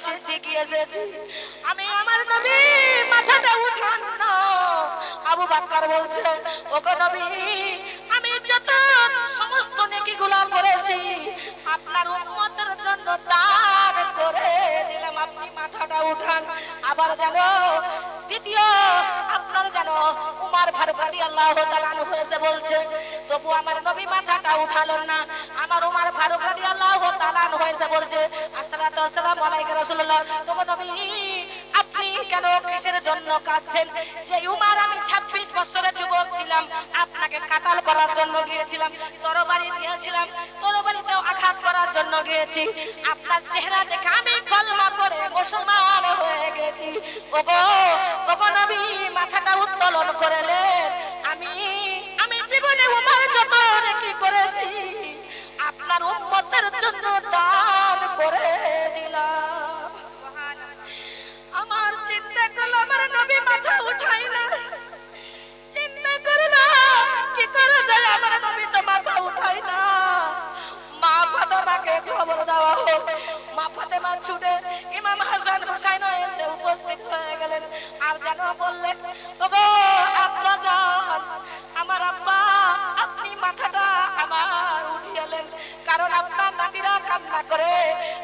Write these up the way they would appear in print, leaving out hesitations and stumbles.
সিদ্দিকী এসেছি, আমি আমার নবী মাথাটা উঠান না। আবু বকর বলছে, ওগো নবী, আমি যত সমস্ত নেকিগুলো করেছি আপনার উম্মতের জন্য দান করে দিলাম, আপনি মাথাটা উঠান। আবার জানো দ্বিতীয় আপনার জানো উমর ফারুক রাদিয়াল্লাহু তাআলা আনহু এসে বলছে, তবু আমার নবী মাথাটা উঠালেন না। আমার উমর ফারুক রাদিয়াল্লাহু তাআলা আনহু এসে বলছে, আসসালাতু ওয়াসসালামু আলাইকা রাসূলুল্লাহ, তবু নবী আপনি কেন কিসের জন্য কাঁদছেন? যে উমর আমি 26 বছরের যুবক ছিলাম, আপনাকে কাতাল করার জন্য গিয়েছিলাম, তরবারি দিয়েছিলাম, তরবারিতেও আঘাত করার জন্য গিয়েছি, আপনার চেহারা দেখে আমি কলমা পড়ে মুসলমান হয়ে গেছি। ওগো ওগো নবী মাথাটা উত্তোলন করলেন, আমি জীবনে উমর যত নেকি করেছি আপনার উম্মতের জন্য দান করে দিলাম। আমার চিন্তা করলো আমার নবী মাথা উঠাই না, চিন্তা করলো কি করে যায়, আমার নবী তো মাথা উঠাই না। মা ফাতেমাকে খবর দেওয়া হোক। মা ফাতেমা ছুটে ইমাম হাসান হুসাইন এসে উপস্থিত হয়ে গেলেন, আর যেন বললেন, ওগো আব্বা জান, আমার আব্বা আপনি মাথাটা আমার উঠিয়েলেন, কারণ আপনার নাতিরা কান্না করে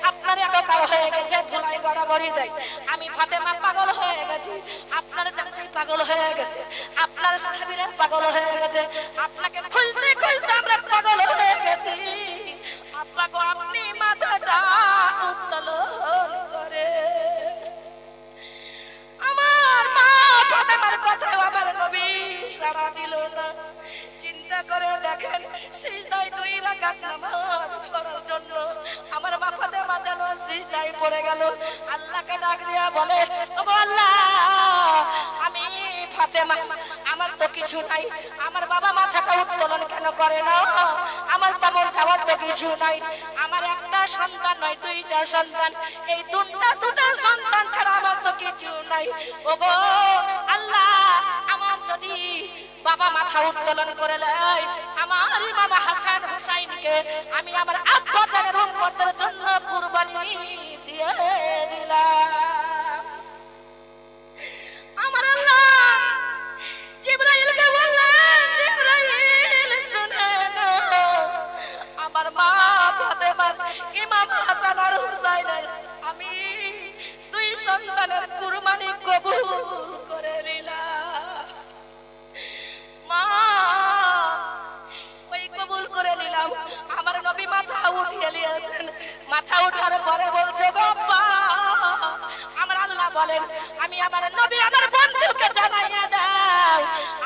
আপনার একাকার হয়ে গেছে, ধুলাই গড়াগড়ি দেয়। আমি ফাতেমা পাগল হয়ে গেছি, আপনার জামাই পাগল হয়ে গেছে, আপনার সাহাবীরা পাগল হয়ে গেছে, আপনাকে খুঁজতে খুঁজতে আমরা পাগল হয়ে গেছি। আব্বা গো আপনি মাথাটা উত্তোলন করে। আমার মা ফাতেমার কথাও আমার নবী সাড়া দিল না। চিন্তা করে দেখেন, সিজদায় 2 রাকাত নামাজ পড়ার জন্য আমার মা ফাতেমা যেন সিজদায় পড়ে গেল, আল্লাহকে ডাক দিয়া বলে, ওগো আল্লাহ, আমি ফাতেমা, আমার তো কিছু নাই, আমার বাবা মাথাটা উত্তোলন কেন করে না? আমার তেমন খাবার তো কিছু নাই, আমার একটা সন্তান নয় 2টা সন্তান, এই দুটা সন্তান ছাড়া আমার তো কিছু নাই। ওগো আল্লাহ, আমার যদি বাবা মাথা উত্তোলন করে লাই, আমার ইমাম হাসান হুসাইনকে আমি আমার আব্বা জানের উম্মতের জন্য কুরবানি দিয়ে দিলাম। আমার আল্লাহ জিবরাইলকে বললেন, জিবরাইল শুনে নাও, আমার মা ফাতেমার ইমাম হাসান আর হুসাইনের আমি 2 সন্তানের কুরবানি কবুল করে নিলাম। মা ওই কবুল করে নিলাম। আমার নবী মাথা উঠিয়ে নিয়েছেন, মাথা উঠার পরে বলছে, গো আব্বা, আমার আল্লাহ বলেন, আমি আমার নবী আমার বন্ধুকে জানাইয়া দাও,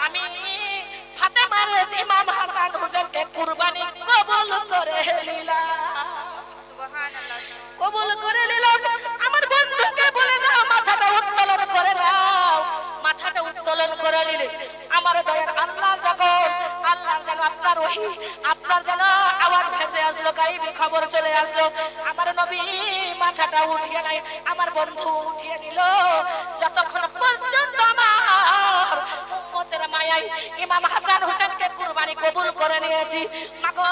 আমি ফাতেমার ইমাম হাসান হুসেনকে কুরবানি কবুল করে নিলাম। সুবহানাল্লাহ, কবুল করে নিলাম। আমার বন্ধুকে বলে দাও মাথাটা উত্তোলন করে নাও। মাথাটা উত্তোলন করে নিলে আমার দয়ার আল্লাহ যখন যেন আপনার ওহী, আপনার যেন আওয়াজ ভেসে আসলো, গায়েবী খবর চলে আসলো, আমার নবী মাথাটা উঠিয়ে নাই, আমার বন্ধু উঠিয়ে নিল। যতক্ষণ পর্যন্ত আমার উম্মতের মায়ায় ইমাম হাসান হুসেনকে কুরবানি কবুল করে নিয়েছি, মাগো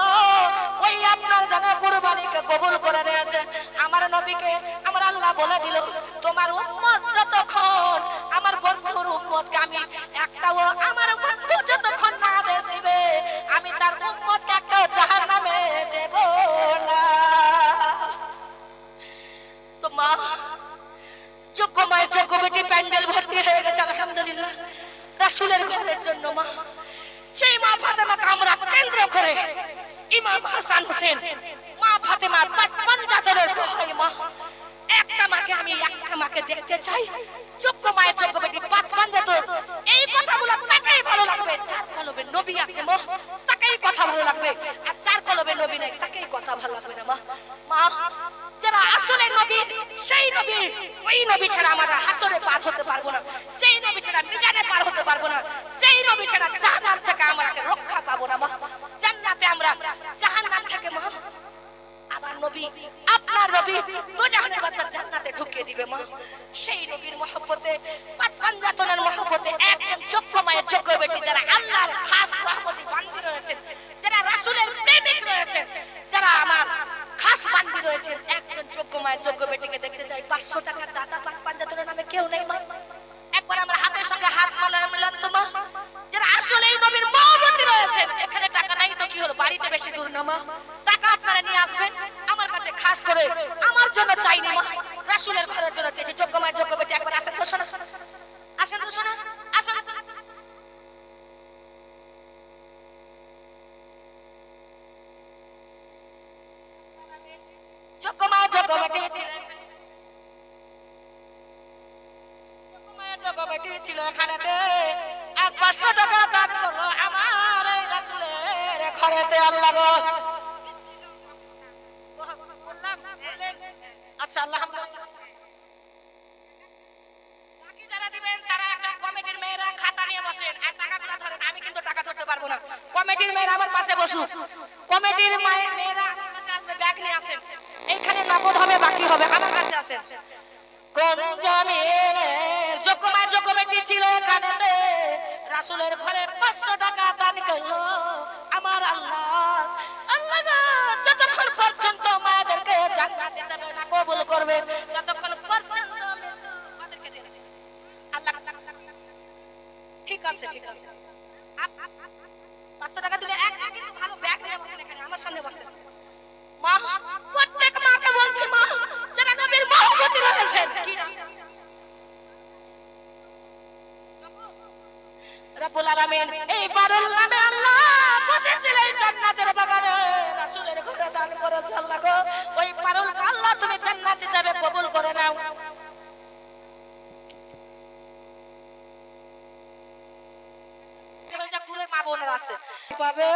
ওই আপনার যেন কুরবানিকে কবুল করে নিয়েছে, আমার নবীকে আমার আল্লাহ বলে দিল, তোমার উম্মত যতক্ষণ আমার বন্ধুর উম্মতকে আমি একটাও, আমার বন্ধু যতক্ষণ না আদেশ দিবে আমি তার উম্মতকে একটাও জাহান্নামে দেব না। তো মা যোগ্য মায়ের যোগ্য বেটি প্যান্ডেল ভর্তি হয়ে গেছে আলহামদুলিল্লাহ রাসূলের ঘরের জন্য। মা সেই মা ফাতেমাকে আমরা কেন্দ্র করে ইমাম হাসান হোসেন, মা ফাতেমার 55 জাতের দোহাই মা, একটা মাকে আমি একটা মাকে দেখতে চাই, যোগ্য মায়ের যোগ্য বেটি 55 জাতের। এই কথাগুলো তাকেই ভালো লাগবে যার কলবে নবী আছে, মা তাকেই কথা ভালো লাগবে, আর যার কলবে নবী নাই তাকেই কথা ভালো লাগবে না। মা মা যারা আসলে নবী, সেই নবী, ওই নবী ছাড়া আমরা হাসরে পার হতে পারবো না, যেই নবী ছাড়া মিজানে পার হতে পারবো না, যেই নবী ছাড়া জাহান্নাম থেকে আমরা রক্ষা পাবো না। মা জান্নাতে আমরা জাহান্নাম থেকে মা আমার নবী, আপনার নবী দোজাহানের বাচ্চা জান্নাতে ঢুকিয়ে দিবে। মা সেই নবীর মহব্বতে, পাঞ্জাতনের মহব্বতে একজন যোগ্য মায়ের যোগ্য বেটি, যারা আল্লাহর খাস রহমতি বান্দি রয়েছেন, যারা রাসূলের প্রেমিক রয়েছেন, যারা আমার খাস বান্দি রয়েছেন, একজন যোগ্য মায়ের যোগ্য বেটিকে দেখতে চাই। 500 টাকার দাতা পাঞ্জাতনের নামে কেউ নেই মা। একবার আমার হাতের সঙ্গে হাত মিলান তো মা, যারা আসলে এই নবীর মহব্বতী রয়েছেন। এখানে টাকা নাই তো কি হলো, বাড়িতে বেশি দূর না মা, টাকা আপনারা নিয়ে আসবেন। আমার কাছে খাস করে আমার জন্য চাইনি মা, রাসূলের ঘরের জন্য চেয়েছি। যোগ্য মায়ের যোগ্য বেটি একবার আসেন তো শোনা, আসেন তো শোনা, আসেন। যোগ্য মায়ের যোগ্য বেটি ছিলেন, যোগ্য মায়ের যোগ্য বেটি ছিল এখানেতে। আর 500 টাকা দান করলো আমার এই রাসূলের ঘরেতে। আল্লাহ গো, বললাম আচ্ছা আলহামদুলিল্লাহ। বাকি যারা দিবেন তারা একটা কমিটির মেয়েরা খাতা নিয়ে বসেন আর টাকাগুলো ধরেন। আমি কিন্তু টাকা ধরতে পারবো না, কমিটির মেয়েরা আমার পাশে বসুক। কমিটির মেয়েরা আমার কাছে আসবে, ব্যাগ নিয়ে আসেন। এইখানে নগদ হবে, বাকি হবে, আমার কাছে আসেন। কোন জমির যোগ্য মায়ের যোগ্য বেটি ছিল এখানেতে, রাসূলের ঘরে 500 টাকা দান করলো আমার আল্লাহ। আল্লাহ যতক্ষণ পর্যন্ত মায়েদেরকে জান্নাত হিসেবে না কবুল করবে, ততক্ষণ পর্যন্ত ওদেরকে দেন আল্লাহ। ঠিক আছে, ঠিক আছে। 500 টাকা দিলে এক কিন্তু ভালো ব্যাগ নিয়ে বসেন, এখানে আমার সামনে বসেন। মা, প্রত্যেক মাকে বলছি মা, যারা নবীর মহব্বতী রয়েছেন, কি রব্বুল আলামিন এই পারুল নামে আল্লাহ বসেছিলেন জান্নাতের বাগানে, রাসূলের ঘরে দান করেছে। আল্লাহ গো, ওই পারুলকে আল্লাহ তুমি জান্নাত হিসেবে কবুল করে নাও। পুরো মা বোনেরা আছে পাবে।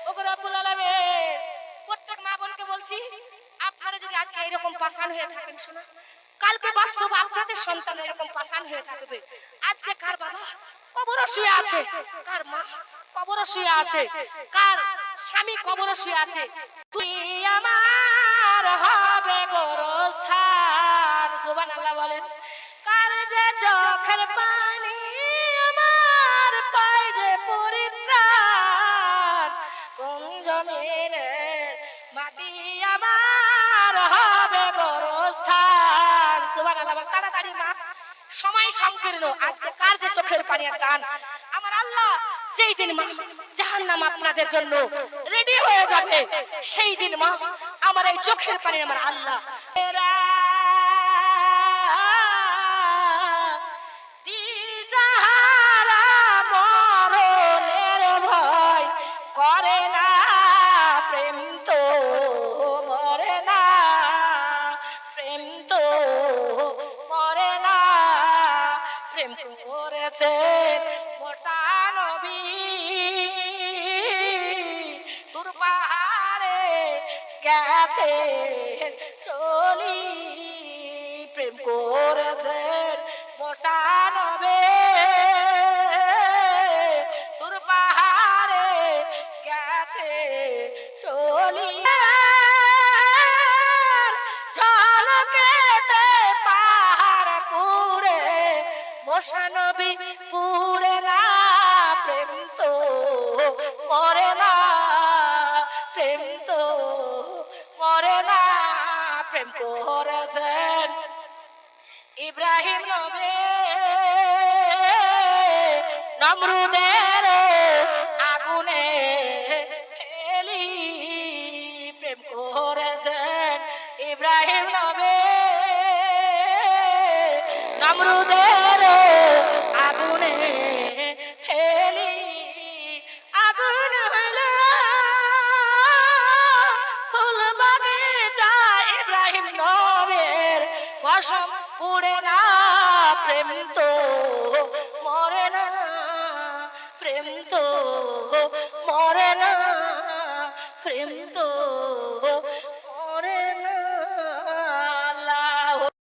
ওগো রব্বুল আলামিন, প্রত্যেক মা বোনকে বলছি, আপনারা যদি আজকে এরকম পাষাণ হয়ে থাকেন শোনা, কালকে বাস্তব আপনাদের সন্তান এরকম পাষাণ হয়ে থাকবে। আজকে কার বাবা কবরে শুয়ে আছে, কার মা কবরে শুয়ে আছে, কার স্বামী কবরে শুয়ে আছে, তুই আমার হবে গোরস্থান। সুবহানাল্লাহ বলেন। কার যে চোখের পানি আমার পায় যে পরিত্রাণ, কোন জমিনের মাটি আমার হবে গোরস্থান। সুবহানাল্লাহ। তাড়াতাড়ি মা, সময় সংকীর্ণ। আজকে কার যে চোখের পানি আর টান, আমার আল্লাহ যেই দিন মা জাহান্নাম আপনাদের জন্য রেডি হয়ে যাবে, সেই দিন মা আমার এই চোখের পানি আমার আল্লাহ দিশাহারা মরণের ভয় করে না, প্রেম তো মরে না, প্রেম তো মরে না। প্রেম করেছে মুসা নবী তুর পাহাড়ে গেছে চলি, প্রেম করেছেন মুসা নবী তুর পাহাড়ে গেছে চলি। ঝলকেতে পাহাড় পুড়ে মুসা নবী পুড়ে না, প্রেম তো মরে না, প্রেম তো মরে না। প্রেম করেছেন ইব্রাহিম নবী নমরুদের আগুনে ফেলি, প্রেম করেছেন ইব্রাহিম নবী নমরুদের আগুনে ফেলি। আগুন হইল ফুল বাগিচা ইব্রাহিম নবীর ফসল পুড়ে না, প্রেম তো মরে না, প্রেম তো